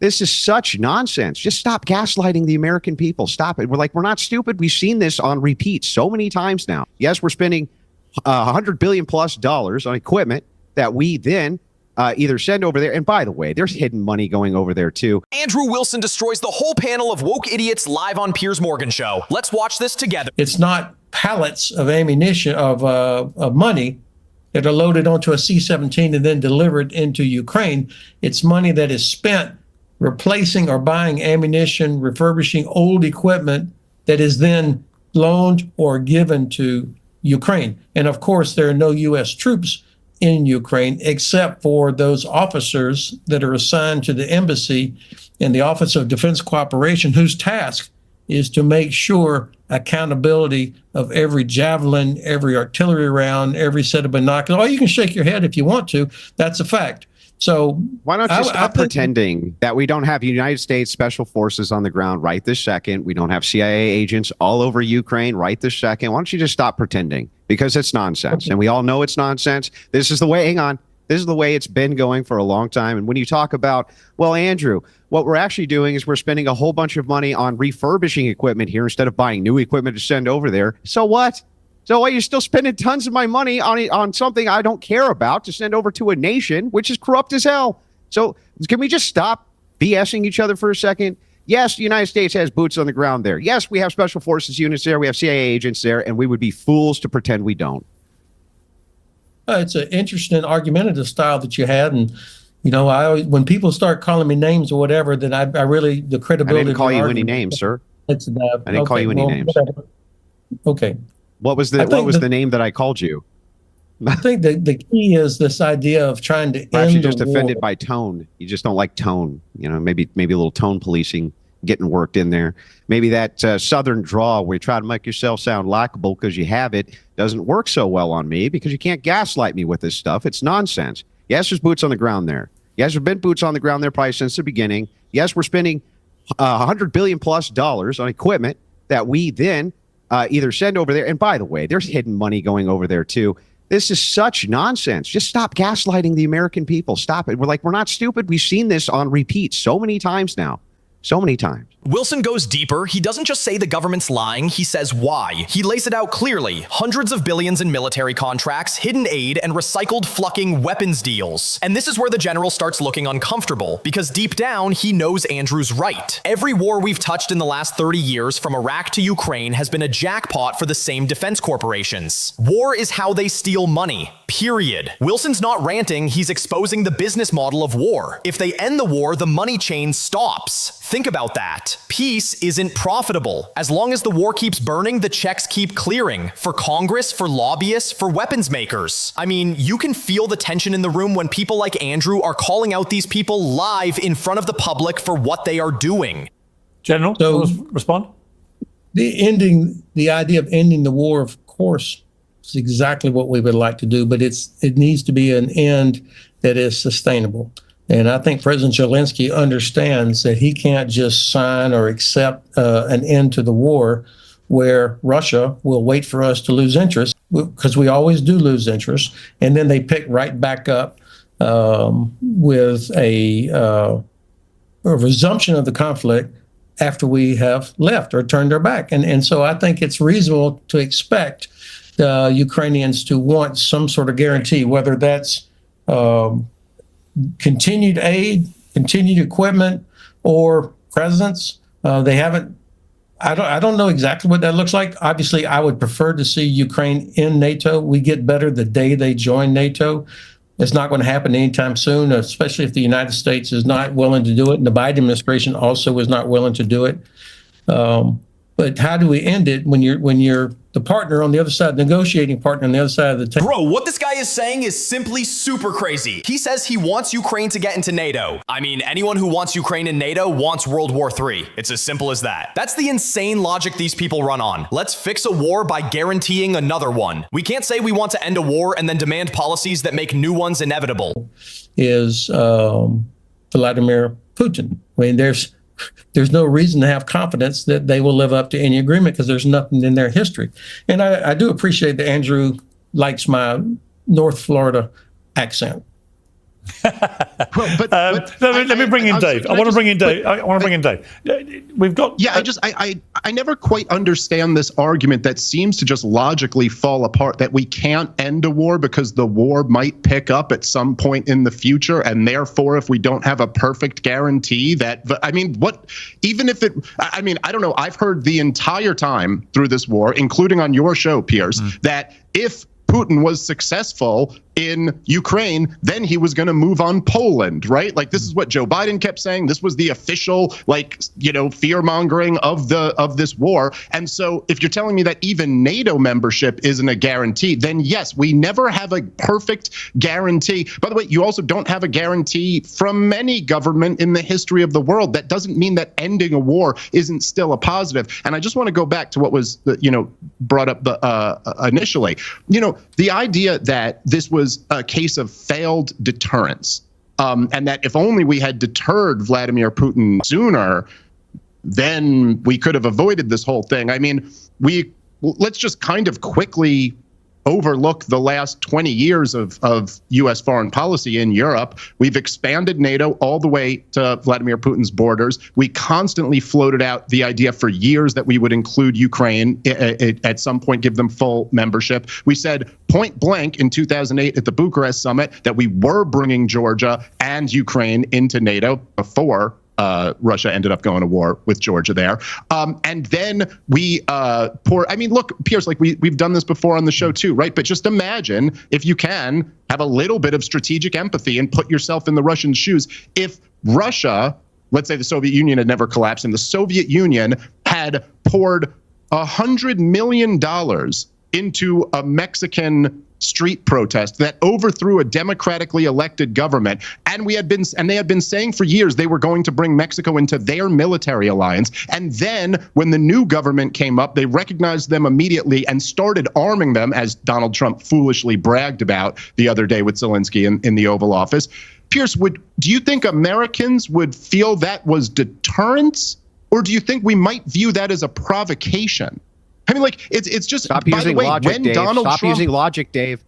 This is such nonsense. Just stop gaslighting the American people. Stop it. We're not stupid. We've seen this on repeat so many times now. Yes, we're spending $100 billion plus on equipment that we then either send over there. And by the way, there's hidden money going over there too. Andrew Wilson destroys the whole panel of woke idiots live on Piers Morgan Show. Let's watch this together. It's not pallets of ammunition, of money that are loaded onto a C-17 and then delivered into Ukraine. It's money that is spent replacing or buying ammunition, refurbishing old equipment that is then loaned or given to Ukraine. And of course, there are no U.S. troops in Ukraine except for those officers that are assigned to the embassy and the Office of Defense Cooperation, whose task is to make sure accountability of every javelin, every artillery round, every set of binoculars. Oh, you can shake your head if you want to. That's a fact. So why don't you stop pretending that we don't have United States Special Forces on the ground right this second? We don't have CIA agents all over Ukraine right this second. Why don't you just stop pretending? Because it's nonsense. And we all know it's nonsense. This is the way, hang on. This is the way it's been going for a long time. And when you talk about, well, Andrew, what we're actually doing is we're spending a whole bunch of money on refurbishing equipment here instead of buying new equipment to send over there. So what? So why are you still spending tons of my money on something I don't care about to send over to a nation which is corrupt as hell? So can we just stop BSing each other for a second? Yes, the United States has boots on the ground there. Yes, we have special forces units there. We have CIA agents there, and we would be fools to pretend we don't. It's an interesting argumentative style that you had, and you know, I always, when people start calling me names or whatever, then I really the credibility. I didn't call you any names, sir. I didn't call you any names. Whatever. Okay. What was the name that I called you? I think the key is this idea of trying to end actually just the offended war. by tone. You just don't like tone. You know, maybe a little tone policing getting worked in there. Maybe that Southern drawl where you try to make yourself sound likable because you have it doesn't work so well on me because you can't gaslight me with this stuff. It's nonsense. Yes, there's boots on the ground there. Yes, there's been boots on the ground there probably since the beginning. Yes, we're spending $100 billion plus on equipment that we then either send over there. And by the way, there's hidden money going over there too. This is such nonsense. Just stop gaslighting the American people. Stop it. We're not stupid. We've seen this on repeat so many times now. So many times. Wilson goes deeper. He doesn't just say the government's lying, he says why. He lays it out clearly. Hundreds of billions in military contracts, hidden aid, and recycled flucking weapons deals. And this is where the general starts looking uncomfortable, because deep down, he knows Andrew's right. Every war we've touched in the last 30 years, from Iraq to Ukraine, has been a jackpot for the same defense corporations. War is how they steal money. Period. Wilson's not ranting, he's exposing the business model of war. If they end the war, the money chain stops. Think about that. Peace isn't profitable. As long as the war keeps burning, the checks keep clearing. For Congress, for lobbyists, for weapons makers. I mean, you can feel the tension in the room when people like Andrew are calling out these people live in front of the public for what they are doing. General, So- respond. The idea of ending the war, of course, is exactly what we would like to do, but it needs to be an end that is sustainable. And I think President Zelensky understands that he can't just sign or accept an end to the war where Russia will wait for us to lose interest, because we always do lose interest, and then they pick right back up with a resumption of the conflict after we have left or turned our back. And so I think it's reasonable to expect the Ukrainians to want some sort of guarantee, whether that's continued aid, continued equipment, or presence. They haven't. I don't know exactly what that looks like. Obviously, I would prefer to see Ukraine in NATO. We get better the day they join NATO. It's not going to happen anytime soon, especially if the United States is not willing to do it, and the Biden administration also is not willing to do it. But how do we end it when you're the partner on the other side, negotiating partner on the other side of the table? Bro, what this guy is saying is simply super crazy. He says he wants Ukraine to get into NATO. I mean, anyone who wants Ukraine in NATO wants World War III. It's as simple as that. That's the insane logic these people run on. Let's fix a war by guaranteeing another one. We can't say we want to end a war and then demand policies that make new ones inevitable. Is Vladimir Putin. I mean, there's no reason to have confidence that they will live up to any agreement because there's nothing in their history. And I do appreciate that Andrew likes my North Florida accent. Let me bring in Dave. I want to bring in Dave. I want to bring in Dave. We've got. Yeah, I never quite understand this argument that seems to just logically fall apart, that we can't end a war because the war might pick up at some point in the future, and therefore, if we don't have a perfect guarantee that, I mean, what, even if it, I mean, I don't know. I've heard the entire time through this war, including on your show, Piers, that if Putin was successful in Ukraine, then he was going to move on Poland, right? Like, this is what Joe Biden kept saying. This was the official, like, fear mongering of this war. And so if you're telling me that even NATO membership isn't a guarantee, then yes, we never have a perfect guarantee. By the way, you also don't have a guarantee from any government in the history of the world. That doesn't mean that ending a war isn't still a positive. And I just want to go back to what was, brought up initially. The idea that this was a case of failed deterrence, and that if only we had deterred Vladimir Putin sooner, then we could have avoided this whole thing. I mean, let's just kind of quickly overlook the last 20 years of U.S. foreign policy in Europe. We've expanded NATO all the way to Vladimir Putin's borders. We constantly floated out the idea for years that we would include Ukraine at some point, give them full membership. We said point blank in 2008 at the Bucharest summit that we were bringing Georgia and Ukraine into NATO before Russia ended up going to war with Georgia there. And then we look, Piers, like we've done this before on the show too, right? But just imagine, if you can, have a little bit of strategic empathy and put yourself in the Russian shoes. If Russia, let's say the Soviet Union had never collapsed, and the Soviet Union had poured $100 million into a Mexican street protest that overthrew a democratically elected government, and they had been saying for years they were going to bring Mexico into their military alliance, and then when the new government came up, they recognized them immediately and started arming them, as Donald Trump foolishly bragged about the other day with Zelensky in the Oval Office. Piers, do you think Americans would feel that was deterrence, or do you think we might view that as a provocation? I mean, like, it's just, Stop by using the way, logic, when Dave. Donald Stop Trump... using logic, Dave.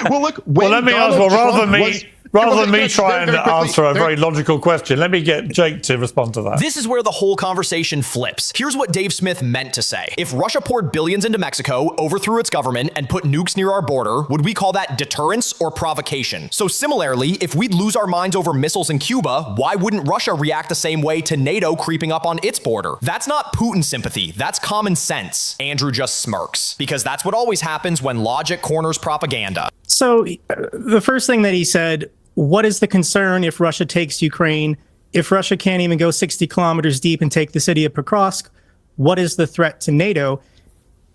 Well, look, when let me Donald ask, Trump rather than me was- try and very quickly, answer a very logical question, let me get Jake to respond to that. This is where the whole conversation flips. Here's what Dave Smith meant to say. If Russia poured billions into Mexico, overthrew its government, and put nukes near our border, would we call that deterrence or provocation? So similarly, if we'd lose our minds over missiles in Cuba, why wouldn't Russia react the same way to NATO creeping up on its border? That's not Putin sympathy, that's common sense. Andrew just smirks, because that's what always happens when logic corners propaganda. So the first thing that he said, what is the concern if Russia takes Ukraine? If Russia can't even go 60 kilometers deep and take the city of Pokrovsk, what is the threat to NATO?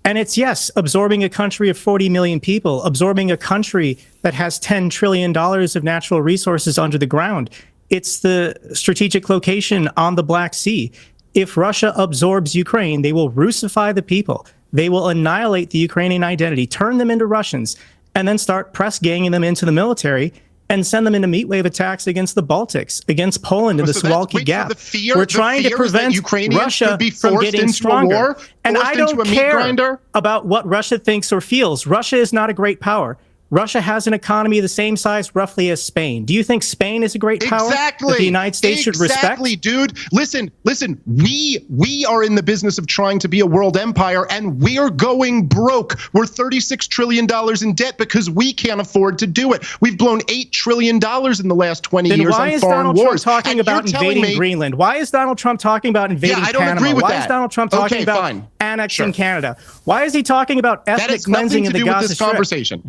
And it's, yes, absorbing a country of 40 million people, absorbing a country that has $10 trillion of natural resources under the ground. It's the strategic location on the Black Sea. If Russia absorbs Ukraine, they will Russify the people. They will annihilate the Ukrainian identity, turn them into Russians, and then start press ganging them into the military and send them into meat wave attacks against the Baltics, against Poland and the Suwalki Gap. We're trying to prevent Russia from getting stronger. And I don't care about what Russia thinks or feels. Russia is not a great power. Russia has an economy the same size roughly as Spain. Do you think Spain is a great power that the United States should respect? Exactly, dude. Listen, we are in the business of trying to be a world empire, and we're going broke. We're $36 trillion in debt because we can't afford to do it. We've blown $8 trillion in the last 20 years on foreign wars. Why is Donald Trump talking about invading Greenland? Why is Donald Trump talking about invading Panama? I don't agree with that. Why is Donald Trump talking about annexing Canada? Why is he talking about ethnic cleansing in the Gaza Strip? Conversation.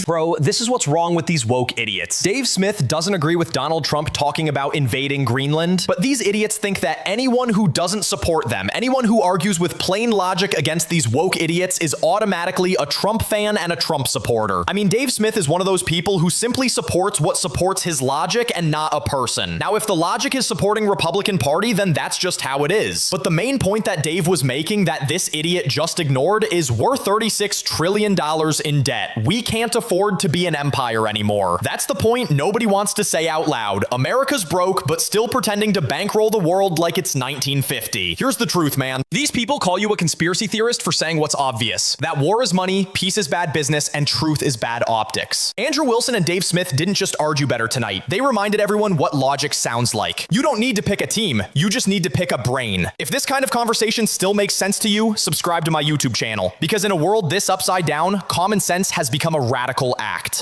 Bro, this is what's wrong with these woke idiots. Dave Smith doesn't agree with Donald Trump talking about invading Greenland, but these idiots think that anyone who doesn't support them, anyone who argues with plain logic against these woke idiots is automatically a Trump fan and a Trump supporter. I mean, Dave Smith is one of those people who simply supports what supports his logic and not a person. Now, if the logic is supporting Republican Party, then that's just how it is. But the main point that Dave was making that this idiot just ignored is we're $36 trillion in debt. We can't afford to be an empire anymore. That's the point nobody wants to say out loud. America's broke, but still pretending to bankroll the world like it's 1950. Here's the truth, man. These people call you a conspiracy theorist for saying what's obvious. That war is money, peace is bad business, and truth is bad optics. Andrew Wilson and Dave Smith didn't just argue better tonight. They reminded everyone what logic sounds like. You don't need to pick a team. You just need to pick a brain. If this kind of conversation still makes sense to you, subscribe to my YouTube channel. Because in a world this upside down, common sense has become a radical act.